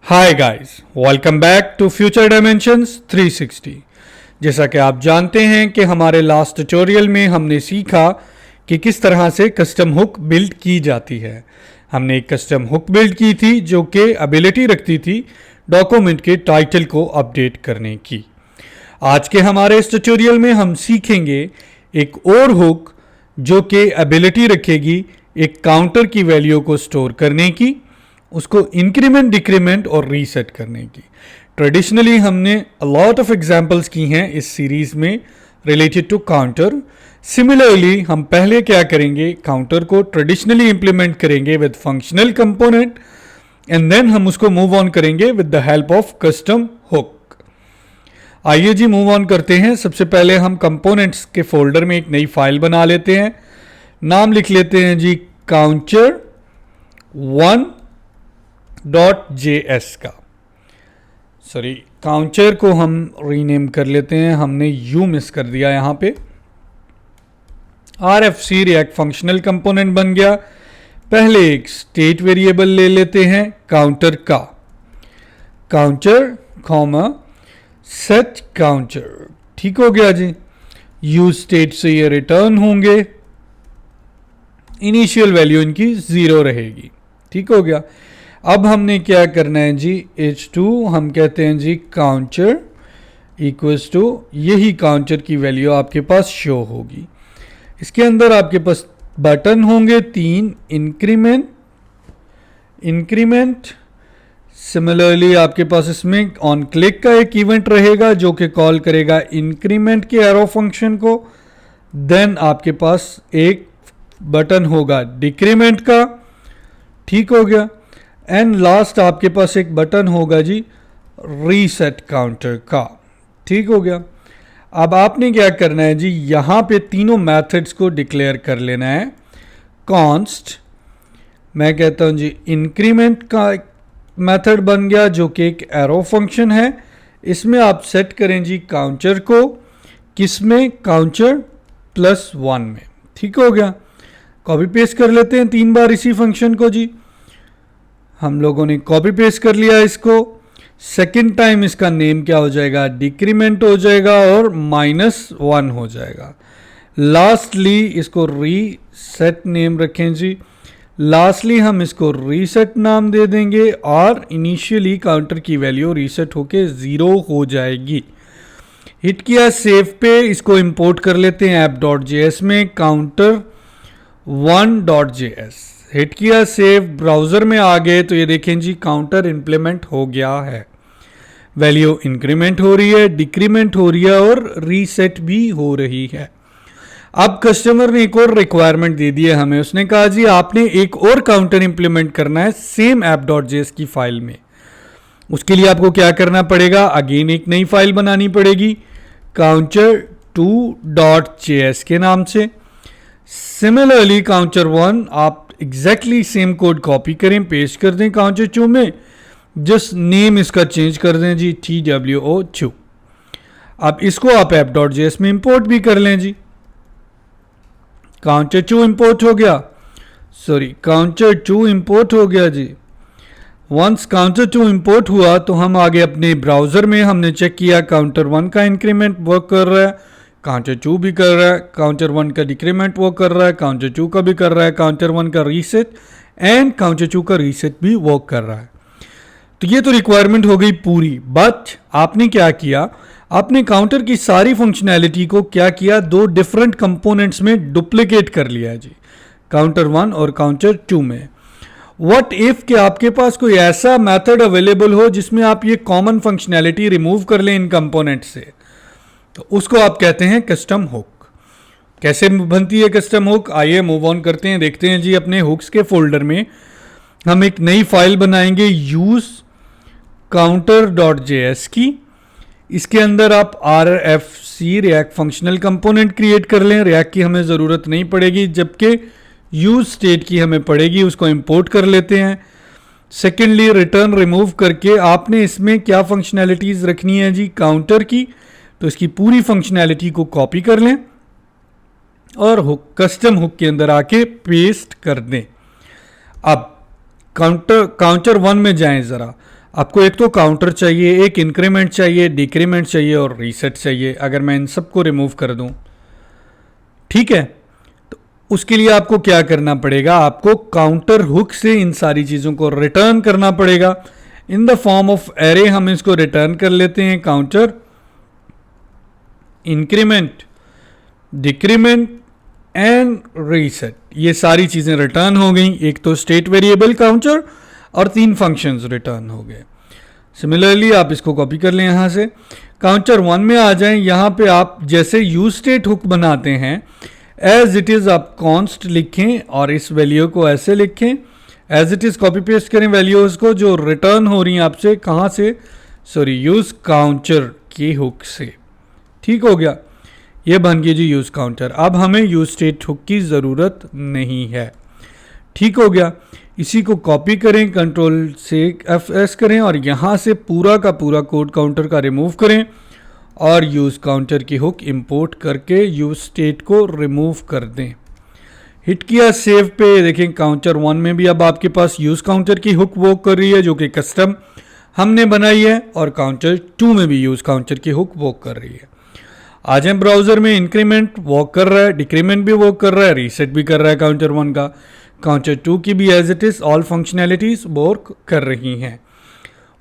Hi guys, welcome back to future dimensions 360। जैसा कि आप जानते हैं कि हमारे लास्ट ट्यूटोरियल में हमने सीखा कि किस तरह से कस्टम हुक बिल्ड की जाती है। हमने एक कस्टम हुक बिल्ड की थी जो कि एबिलिटी रखती थी डॉक्यूमेंट के टाइटल को अपडेट करने की। आज के हमारे इस ट्यूटोरियल में हम सीखेंगे एक और हुक जो कि एबिलिटी रखेगी एक काउंटर की वैल्यू को स्टोर करने की, उसको इंक्रीमेंट, डिक्रीमेंट और रीसेट करने की। ट्रेडिशनली हमने अ लॉट ऑफ एग्जांपल्स की हैं इस सीरीज में रिलेटेड टू काउंटर। सिमिलरली हम पहले क्या करेंगे, काउंटर को ट्रेडिशनली इंप्लीमेंट करेंगे with functional component and then हम उसको मूव ऑन करेंगे with the help of custom hook. आइए जी मूव ऑन करते हैं। सबसे पहले हम कंपोनेंट्स के फोल्डर में एक नई फाइल बना लेते हैं। नाम लिख लेते हैं जी counter1.js का। सॉरी, काउंटर को हम रीनेम कर लेते हैं, हमने यू मिस कर दिया यहाँ पे। RFC रिएक्ट फंक्शनल कंपोनेंट बन गया। पहले एक स्टेट वेरिएबल ले लेते हैं काउंटर का, काउंटर कॉमा सेट काउंटर। ठीक हो गया जी। यूज स्टेट से ये रिटर्न होंगे, इनिशियल वैल्यू इनकी 0 रहेगी। ठीक हो गया। अब हमने क्या करना है जी, h2 हम कहते हैं जी काउंटर इक्वल्स टू, यही काउंटर की वैल्यू आपके पास शो होगी। इसके अंदर आपके पास बटन होंगे 3, इंक्रीमेंट। सिमिलरली आपके पास इसमें ऑन क्लिक का एक इवेंट रहेगा जो कि कॉल करेगा इंक्रीमेंट के एरो फंक्शन को। देन आपके पास एक बटन होगा डिक्रीमेंट का। ठीक हो गया। एंड लास्ट आपके पास एक बटन होगा जी रीसेट काउंटर का। ठीक हो गया। अब आपने क्या करना है जी, यहां पे तीनों मेथड्स को डिक्लेयर कर लेना है। कॉन्स्ट, मैं कहता हूं जी इंक्रीमेंट का मेथड बन गया जो कि एक एरो फंक्शन है। इसमें आप सेट करें जी काउंटर को, किसमें, काउंटर +1 में। ठीक हो गया। कॉपी पेस्ट कर लेते हैं 3 बार इसी फंक्शन को जी। हम लोगों ने कॉपी पेस्ट कर लिया इसको। सेकेंड टाइम इसका नेम क्या हो जाएगा, डिक्रीमेंट हो जाएगा और -1 हो जाएगा। लास्टली इसको रीसेट नेम रखें जी। लास्टली हम इसको रीसेट नाम दे देंगे और इनिशियली काउंटर की वैल्यू रीसेट होके 0 हो जाएगी। हिट किया सेव पे, इसको इंपोर्ट कर लेते हैं app.js में, counter1.js। हिट किया सेव, ब्राउजर में आ गए तो ये देखें जी काउंटर इंप्लीमेंट हो गया है। वैल्यू इंक्रीमेंट हो रही है, डिक्रीमेंट हो रही है और रीसेट भी हो रही है। अब कस्टमर ने एक और रिक्वायरमेंट दे दी है हमें। उसने कहा जी आपने एक और काउंटर इंप्लीमेंट करना है सेम app.js की फाइल में। उसके लिए आपको क्या करना पड़ेगा, अगेन एक नई फाइल बनानी पड़ेगी counter2.js के नाम से। सिमिलरली counter1 आप एग्जैक्टली सेम कोड कॉपी करें, पेस्ट कर दें counter2 में, जस्ट नेम इसका चेंज कर दें जी TWO2। अब इसको आप app.js में इंपोर्ट भी कर लें जी। counter2 इंपोर्ट हो गया, counter2 इंपोर्ट हो गया जी। वंस counter2 इंपोर्ट हुआ तो हम आगे अपने ब्राउजर में हमने चेक किया counter1 का इंक्रीमेंट वर्क कर रहा है, counter2 भी कर रहा है, counter1 का डिक्रीमेंट वर्क कर रहा है, counter2 का भी कर रहा है, counter1 का रीसेट एंड counter2 का रीसेट भी वर्क कर रहा है। तो ये तो रिक्वायरमेंट हो गई पूरी। बट आपने क्या किया, आपने काउंटर की सारी फंक्शनैलिटी को क्या किया, 2 डिफरेंट कंपोनेंट्स में डुप्लीकेट कर लिया है जी, counter1 और counter2 में। व्हाट इफ कि आपके पास कोई ऐसा मेथड अवेलेबल हो जिसमें आप ये कॉमन फंक्शनैलिटी रिमूव कर लें इन कंपोनेंट से, तो उसको आप कहते हैं कस्टम हुक। कैसे बनती है कस्टम हुक, आइए मूव ऑन करते हैं, देखते हैं जी। अपने हुक्स के फोल्डर में हम एक नई फाइल बनाएंगे यूज counter.js की। इसके अंदर आप RFC react functional component create कर लें। रिएक्ट की हमें ज़रूरत नहीं पड़ेगी, जबकि यूज स्टेट की हमें पड़ेगी, उसको इंपोर्ट कर लेते हैं। सेकेंडली रिटर्न रिमूव करके आपने इसमें क्या फंक्शनैलिटीज़ रखनी है जी, काउंटर की, तो इसकी पूरी फंक्शनैलिटी को कॉपी कर लें और हुक, कस्टम हुक के अंदर आके पेस्ट कर दें। अब काउंटर 1 में जाएं ज़रा। आपको एक तो काउंटर चाहिए, एक इंक्रीमेंट चाहिए, डिक्रीमेंट चाहिए और रीसेट चाहिए। अगर मैं इन सबको रिमूव कर दूं, ठीक है, तो उसके लिए आपको क्या करना पड़ेगा, आपको काउंटर हुक से इन सारी चीज़ों को रिटर्न करना पड़ेगा in the form of array. हम इसको रिटर्न कर लेते हैं, counter increment decrement and reset. ये सारी चीज़ें रिटर्न हो गई, एक तो स्टेट वेरिएबल काउंटर और 3 फंक्शंस रिटर्न हो गए। सिमिलरली आप इसको कॉपी कर लें, यहाँ से काउंटर 1 में आ जाएं। यहाँ पे आप जैसे यूज स्टेट हुक बनाते हैं, एज इट इज़ आप कॉन्स्ट लिखें और इस वैल्यू को ऐसे लिखें, as it is copy paste करें वैल्यूज़ को जो रिटर्न हो रही हैं आपसे, कहाँ से, सॉरी यूज काउंटर की हुक से। ठीक हो गया, ये बन गई जी यूज काउंटर। अब हमें यूज स्टेट हुक की ज़रूरत नहीं है। ठीक हो गया, इसी को कॉपी करें, कंट्रोल से F करें और यहाँ से पूरा का पूरा कोड काउंटर का रिमूव करें और यूज काउंटर की हुक इंपोर्ट करके यूज स्टेट को रिमूव कर दें। हिट किया सेव पे, देखें काउंटर 1 में भी अब आपके पास यूज काउंटर की हुक वर्क कर रही है जो कि कस्टम हमने बनाई है, और काउंटर 2 में भी यूज काउंटर की हुक वर्क कर रही है। आ जाए ब्राउजर में, इंक्रीमेंट वर्क कर रहा है, डिक्रीमेंट भी वर्क कर रहा है, रीसेट भी कर रहा है काउंटर 1 का। काउंटर 2 की भी as it is all functionalities work कर रही हैं।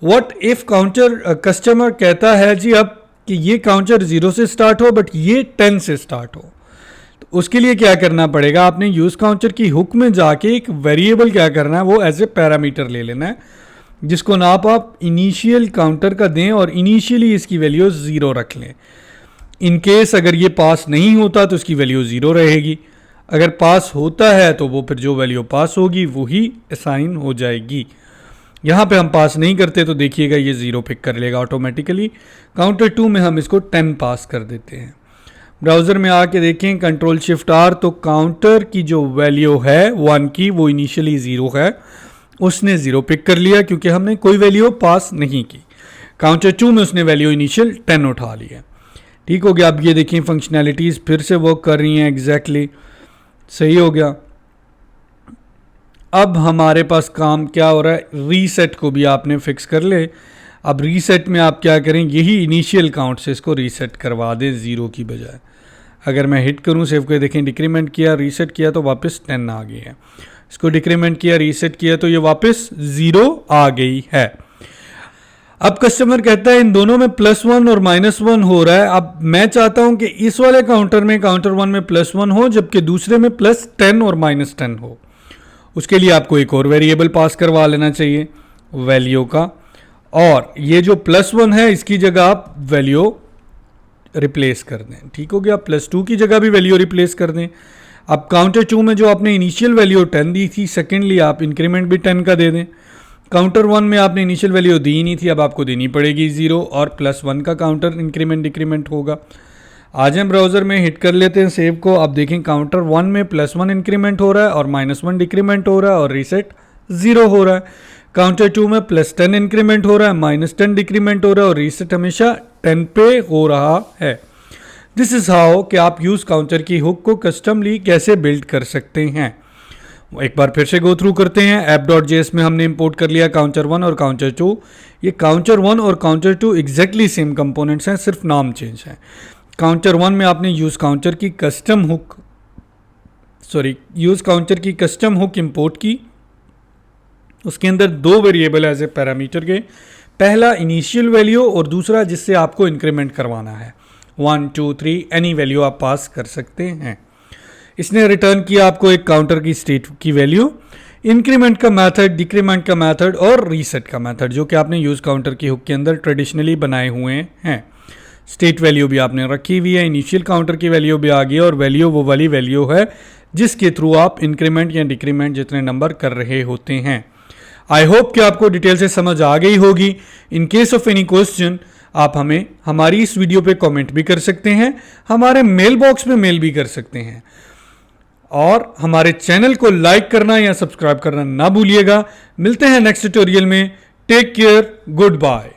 व्हाट इफ काउंटर कस्टमर कहता है जी अब कि ये काउंटर 0 से स्टार्ट हो बट ये 10 से स्टार्ट हो, तो उसके लिए क्या करना पड़ेगा, आपने यूज काउंटर की हुक में जाके एक वेरिएबल क्या करना है, वो एज ए पैरामीटर ले लेना है जिसको नाप आप इनिशियल काउंटर का दें और इनिशियली इसकी वैल्यू 0 रख लें। इन केस अगर ये पास नहीं होता तो इसकी वैल्यू 0 रहेगी, अगर पास होता है तो वो फिर जो वैल्यू पास होगी वही असाइन हो जाएगी। यहाँ पे हम पास नहीं करते तो देखिएगा ये 0 पिक कर लेगा ऑटोमेटिकली। काउंटर 2 में हम इसको 10 पास कर देते हैं। ब्राउज़र में आके देखें, कंट्रोल शिफ्ट R, तो काउंटर की जो वैल्यू है 1 की वो इनिशियली 0 है, उसने 0 पिक कर लिया क्योंकि हमने कोई वैल्यू पास नहीं की। काउंटर 2 में उसने वैल्यू इनिशियल 10 उठा ली है। ठीक हो गया, अब ये देखिए फंक्शनैलिटीज़ फिर से वर्क कर रही हैं एग्जैक्टली सही हो गया। अब हमारे पास काम क्या हो रहा है, रीसेट को भी आपने फिक्स कर ले। अब रीसेट में आप क्या करें, यही इनिशियल काउंट से इसको रीसेट करवा दें 0 की बजाय। अगर मैं हिट करूं सेव को, देखें डिक्रीमेंट किया रीसेट किया तो वापस 10 आ गई है, इसको डिक्रीमेंट किया रीसेट किया तो ये वापस 0 आ गई है। अब कस्टमर कहता है इन दोनों में +1 और -1 हो रहा है। अब मैं चाहता हूं कि इस वाले काउंटर में, काउंटर 1 में +1 हो जबकि दूसरे में +10 और -10 हो। उसके लिए आपको एक और वेरिएबल पास करवा लेना चाहिए वैल्यू का, और ये जो +1 है इसकी जगह आप वैल्यू रिप्लेस कर दें। ठीक हो गया, +2 की जगह भी वैल्यू रिप्लेस कर दें। अब काउंटर 2 में जो आपने इनिशियल वैल्यू 10 दी थी, सेकेंडली आप इंक्रीमेंट भी 10 का दे दें। काउंटर 1 में आपने इनिशियल वैल्यू दी नहीं थी, अब आपको देनी पड़ेगी 0 और +1 का काउंटर इंक्रीमेंट डिक्रीमेंट होगा। आ जाए ब्राउज़र में, हिट कर लेते हैं सेव को। अब देखें काउंटर 1 में +1 इंक्रीमेंट हो रहा है और -1 डिक्रीमेंट हो रहा है और रीसेट 0 हो रहा है। काउंटर 2 में +10 इंक्रीमेंट हो रहा है, -10 डिक्रीमेंट हो रहा है और रीसेट हमेशा 10 पे हो रहा है। दिस इज़ हाउ कि आप यूज़ काउंटर की हुक को कस्टमली कैसे बिल्ड कर सकते हैं। एक बार फिर से गो थ्रू करते हैं। app.js में हमने इंपोर्ट कर लिया काउंटर 1 और काउंटर 2। ये काउंटर 1 और काउंटर 2 एग्जैक्टली सेम कंपोनेंट्स हैं, सिर्फ नाम चेंज है। काउंटर 1 में आपने यूज़ काउंटर की कस्टम हुक इंपोर्ट की। उसके अंदर 2 वेरिएबल एज ए पैरामीटर के, पहला इनिशियल वैल्यू और दूसरा जिससे आपको इंक्रीमेंट करवाना है। 1 2 3 एनी वैल्यू आप पास कर सकते हैं। इसने रिटर्न किया आपको एक काउंटर की स्टेट की वैल्यू, इंक्रीमेंट का मेथड, डिक्रीमेंट का मेथड और रीसेट का मेथड जो कि आपने यूज़ काउंटर की हुक के अंदर ट्रेडिशनली बनाए हुए हैं। स्टेट वैल्यू भी आपने रखी हुई है, इनिशियल काउंटर की वैल्यू भी आ गई और वैल्यू वो वाली वैल्यू है जिसके थ्रू आप इंक्रीमेंट या डिक्रीमेंट जितने नंबर कर रहे होते हैं। आई होप कि आपको डिटेल से समझ आ गई होगी। In case of any question आप हमें हमारी इस वीडियो पे कमेंट भी कर सकते हैं, हमारे मेल बॉक्स में मेल भी कर सकते हैं और हमारे चैनल को लाइक करना या सब्सक्राइब करना ना भूलिएगा। मिलते हैं नेक्स्ट ट्यूटोरियल में। Take care, good bye.